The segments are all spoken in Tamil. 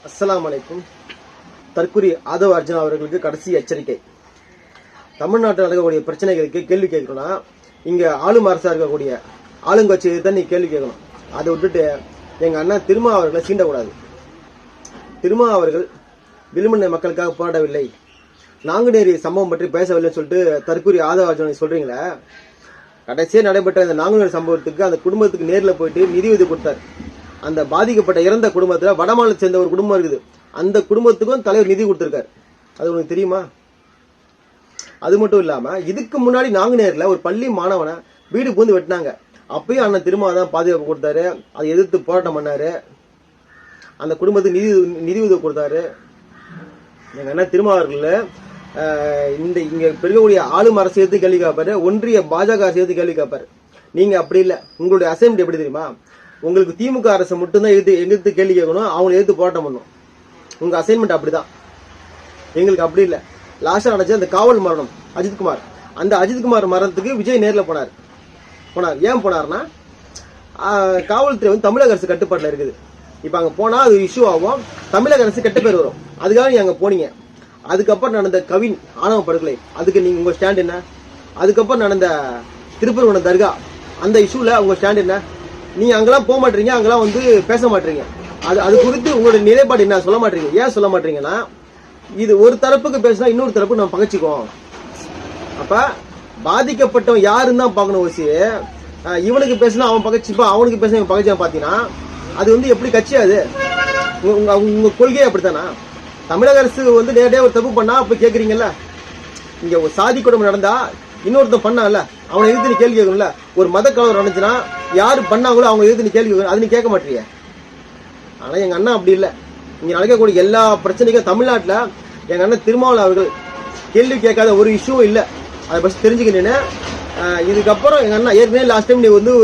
அஸ்ஸலாமு அலைக்கும். தற்குறி ஆதவ அர்ஜுனா அவர்களுக்கு கடைசி எச்சரிக்கை. தமிழ்நாட்டில் நடக்கக்கூடிய பிரச்சனைகளுக்கு கேள்வி கேட்கணும்னா இங்க ஆளும் அரசா இருக்கக்கூடிய ஆளுங்கட்சி தான் நீ கேள்வி கேட்கணும். அதை விட்டுட்டு எங்க அண்ணன் திருமா அவர்களை சீண்டக்கூடாது. திருமா அவர்கள் விழுமண்ணை மக்களுக்காக போராடவில்லை, நாங்குநேரி சம்பவம் பற்றி பேசவில்லைன்னு சொல்லிட்டு தற்குறி ஆதவ அர்ஜுனா சொல்றீங்களே, கடைசியாக நடைபெற்ற இந்த நாங்குநேரி சம்பவத்துக்கு அந்த குடும்பத்துக்கு நேரில் போயிட்டு நிதியுதவி கொடுத்தார். அந்த பாதிக்கப்பட்ட இறந்த குடும்பத்துல வடமாநிலத்தை சேர்ந்த ஒரு குடும்பம் இருக்குது, அந்த குடும்பத்துக்கும் தலைவர் நிதி கொடுத்திருக்காரு. அது உனக்கு தெரியுமா? அது மட்டும் இல்லாம இதுக்கு முன்னாடி நாங்குநேரில் ஒரு பள்ளி மாணவனை வீடு பூந்து வெட்டினாங்க. அப்பயும் அண்ணன் திருமா தான் பாதுகாப்பு கொடுத்தாரு, அதை எதிர்த்து போராட்டம் பண்ணாரு, அந்த குடும்பத்துக்கு நிதி உதவி கொடுத்தாரு. எங்க அண்ணன் திருமா அவர்கள் இந்த இங்க பெருகக்கூடிய ஆளும் அரசு எடுத்து கேள்வி கேட்பாரு, ஒன்றிய பாஜக அரசு எடுத்து கேள்வி கேட்பாரு. நீங்க அப்படி இல்லை. உங்களுடைய அசைன்மெண்ட் எப்படி தெரியுமா? உங்களுக்கு திமுக அரசு மட்டும்தான் எதிர்த்து கேள்வி கேட்கணும், அவங்களை எதிர்த்து போராட்டம் பண்ணணும். உங்க அசைன்மெண்ட் அப்படிதான். எங்களுக்கு அப்படி இல்லை. லாஸ்டா நடந்துச்சு அந்த காவல் மரணம் அஜித்குமார். அந்த அஜித்குமார் மரணத்துக்கு விஜய் நேரில் போனார். ஏன் போனார்னா காவல்துறை வந்து தமிழக அரசு கட்டுப்பாட்டில் இருக்குது. இப்ப அங்க போனா அது இஷ்யூ ஆகும், தமிழக அரசு கெட்ட பேர் வரும். அதுக்காக நீங்க அங்க போனீங்க. அதுக்கப்புறம் நடந்த கவின் ஆணவ படுகொலை, அதுக்கு நீங்க உங்க ஸ்டாண்ட் என்ன? அதுக்கப்புறம் நடந்த திருப்பூர் தர்கா அந்த இஷ்யூல உங்க ஸ்டாண்ட் என்ன? நீங்க அங்கெல்லாம் போக மாட்டீங்க, அங்கெல்லாம் வந்து பேச மாட்டீங்க. அது குறித்து உங்களுடைய நிலைப்பாடு என்ன சொல்ல மாட்டீங்க. ஏன் சொல்ல மாட்டீங்கன்னா, இது ஒரு தரப்புக்கு பேசினா இன்னொரு தரப்பு நம்ம பகைச்சிக்குவோம். அப்ப பாதிக்கப்பட்டவன் யாருன்னு தான் பார்க்கணும். ஓசி இவனுக்கு பேசினா அவன் பகைச்சிப்பா, அவனுக்கு பேசினா இவன் பகைச்சான். பாத்தீங்கன்னா அது வந்து எப்படி கட்சி? அது உங்க கொள்கையே அப்படித்தானா? தமிழக அரசு வந்து நேரடியாக ஒரு தப்பு பண்ணா அப்ப கேக்குறீங்கல்ல, இங்க ஒரு சாதி குடும்பம் நடந்தா இன்னொருத்தன் பண்ணால அவனை எதிர்த்து நீ கேள்வி கேட்கணும்ல. ஒரு மத கலவரம் நடந்துச்சுன்னா யாரு பண்ணாங்களோ அவங்க எதிர்த்து நீ கேள்வி கேட்கணும், அது நீ கேட்க மாட்டீங்க. ஆனா எங்க அண்ணா அப்படி இல்லை. இங்க நடக்கக்கூடிய எல்லா பிரச்சனைக்கும் தமிழ்நாட்டுல எங்க அண்ணன் திருமாவளவன் அவர்கள் கேள்வி கேட்காத ஒரு இஷ்யூவும் இல்லை. அதை பற்றி தெரிஞ்சுக்கிட்டேன்னு இதுக்கப்புறம் எங்க அண்ணா ஏற்கனவே லாஸ்ட் டைம் நீ வந்து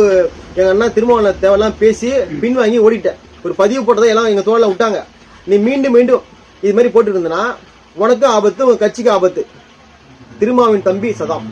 எங்க அண்ணா திருமாவளவன் தேவையெல்லாம் பேசி பின்வாங்கி ஓடிட்டேன். ஒரு பதிவு போட்டதை எல்லாம் எங்க தோழல விட்டாங்க. நீ மீண்டும் இது மாதிரி போட்டு இருந்தனா உனக்கும் ஆபத்து, உங்க கட்சிக்கு ஆபத்து. திருமாவின் தம்பி சதாம்.